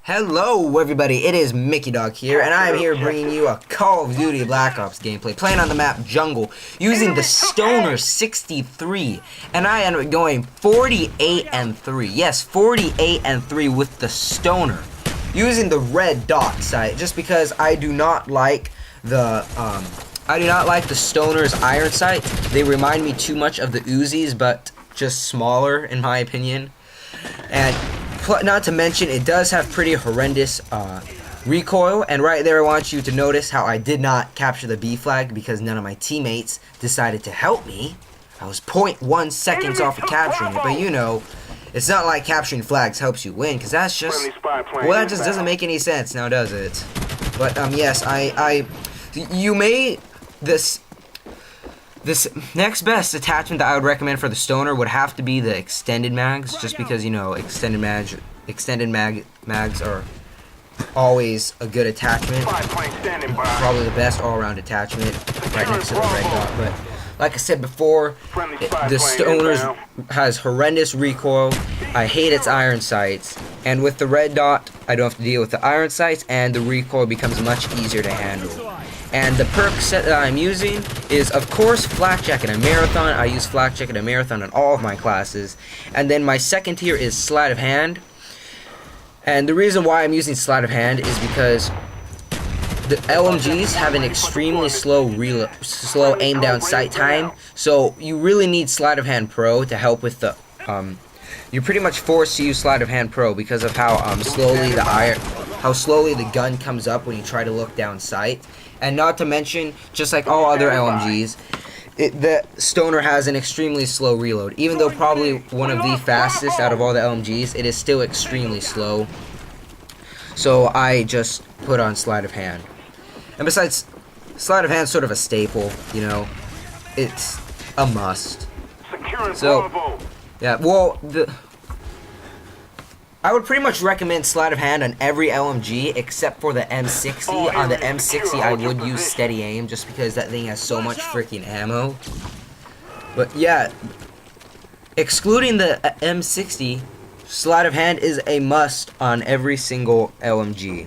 Hello everybody, it is Mickey Dog here, and I am here bringing you a Call of Duty Black Ops gameplay, playing on the map Jungle, using the Stoner 63, and I ended up going 48-3, yes, 48-3 with the Stoner, using the red dot sight, just because I do not like the, Stoner's iron sight. They remind me too much of the Uzis, but just smaller in my opinion, and not to mention, it does have pretty horrendous recoil. And right there, I want you to notice how I did not capture the B flag because none of my teammates decided to help me. I was 0.1 seconds off of capturing it, but you know, it's not like capturing flags helps you win, because that's just, well, that just doesn't make any sense now, does it? But yes, this next best attachment that I would recommend for the Stoner would have to be the extended mags, just because, you know, extended mags are always a good attachment. Probably the best all-around attachment, right next to the red dot. But like I said before, the Stoner has horrendous recoil. I hate its iron sights, and with the red dot, I don't have to deal with the iron sights, and the recoil becomes much easier to handle. And the perk set that I'm using is, of course, Flak Jacket and Marathon. I use Flak Jacket and Marathon in all of my classes. And then my second tier is Sleight of Hand. And the reason why I'm using Sleight of Hand is because the LMGs have an extremely slow aim down sight time. So you really need Sleight of Hand Pro to help with the you're pretty much forced to use Sleight of Hand Pro because of how slowly the gun comes up when you try to look down sight. And not to mention, just like all other LMGs, the Stoner has an extremely slow reload. Even though probably one of the fastest out of all the LMGs, it is still extremely slow. So I just put on Sleight of Hand. And besides, Sleight of Hand's sort of a staple, you know. It's a must. So, yeah, well, I would pretty much recommend Sleight of Hand on every LMG except for the M60. On the M60, I would use Steady Aim just because that thing has so much freaking ammo. But yeah, excluding the M60, Sleight of Hand is a must on every single LMG.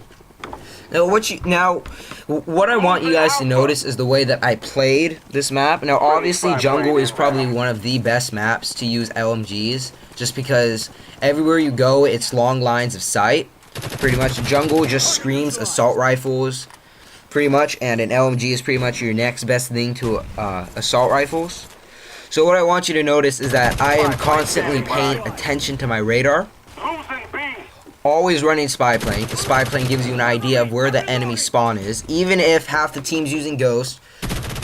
Now, what I want you guys to notice is the way that I played this map. Now, obviously, Jungle is probably one of the best maps to use LMGs, just because everywhere you go, it's long lines of sight. Pretty much, Jungle just screams assault rifles, pretty much, and an LMG is pretty much your next best thing to assault rifles. So what I want you to notice is that I am constantly paying attention to my radar. Always running spy plane, because spy plane gives you an idea of where the enemy spawn is. Even if half the team's using Ghost,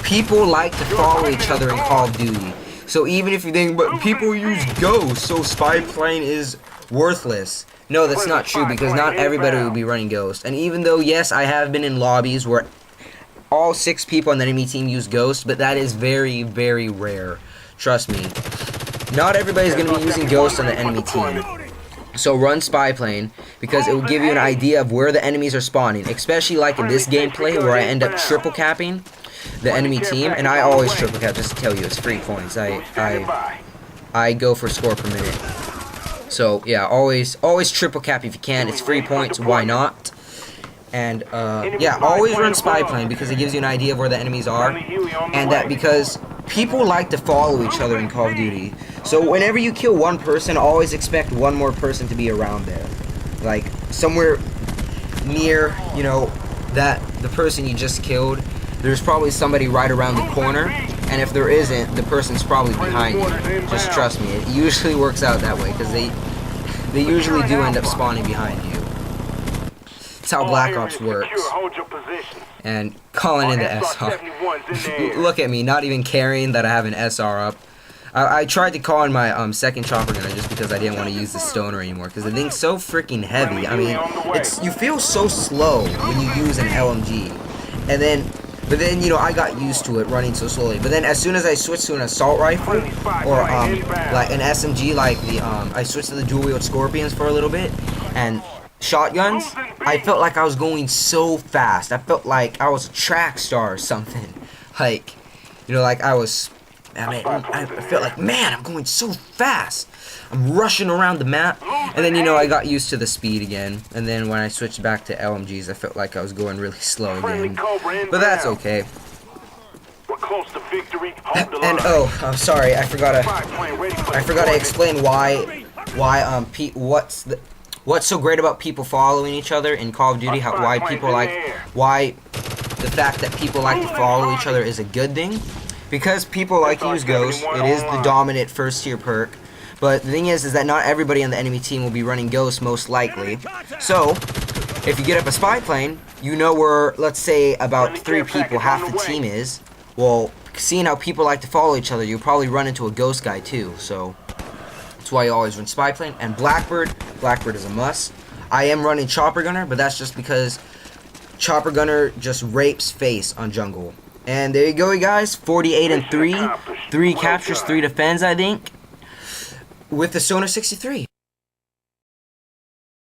people like to follow each other in Call of Duty. So even if you think, but people use Ghost, so spy plane is worthless. No, that's not true, because not everybody will be running Ghost. And even though, yes, I have been in lobbies where all 6 people on the enemy team use Ghost, but that is very, very rare. Trust me. Not everybody's going to be using Ghost on the enemy team. So run spy plane, because it will give you an idea of where the enemies are spawning, especially like in this gameplay where I end up triple capping the enemy team, and I always triple cap, just to tell you, it's free points. I go for score per minute. So yeah, always triple cap if you can. It's free points, why not? And yeah, always run spy plane, because it gives you an idea of where the enemies are, and that because people like to follow each other in Call of Duty. So whenever you kill one person, always expect one more person to be around there. Like, somewhere near, you know, the person you just killed, there's probably somebody right around the corner. And if there isn't, the person's probably behind you. Just trust me, it usually works out that way, because they usually do end up spawning behind you. That's how Black Ops works. And calling in the SR. Look at me, not even caring that I have an SR up. I tried to call in my second chopper gunner just because I didn't want to use the Stoner anymore, because the thing's so freaking heavy. I mean, you feel so slow when you use an LMG. But then, you know, I got used to it running so slowly. But then as soon as I switched to an assault rifle, or like an SMG, like I switched to the dual wield Scorpions for a little bit, and shotguns, I felt like I was going so fast. I felt like I was a track star or something. Like, you know, like I was and I felt like, man, I'm going so fast. I'm rushing around the map, and then, you know, I got used to the speed again, and then when I switched back to LMGs, I felt like I was going really slow again, but that's okay. And oh, I'm sorry, I forgot to explain what's so great about people following each other in Call of Duty, why the fact that people like to follow each other is a good thing, because people like to use Ghost. It is the dominant first tier perk, but the thing is that not everybody on the enemy team will be running Ghost most likely. So if you get up a spy plane, you know where, let's say, about 3 people, half the team is. Well, seeing how people like to follow each other, you'll probably run into a Ghost guy too. So that's why you always run spy plane. And Blackbird is a must. I am running Chopper Gunner, but that's just because Chopper Gunner just rapes face on jungle. And there you go, you guys. 48 and 3. 3 captures, 3 defends, I think, with the Sonar 63.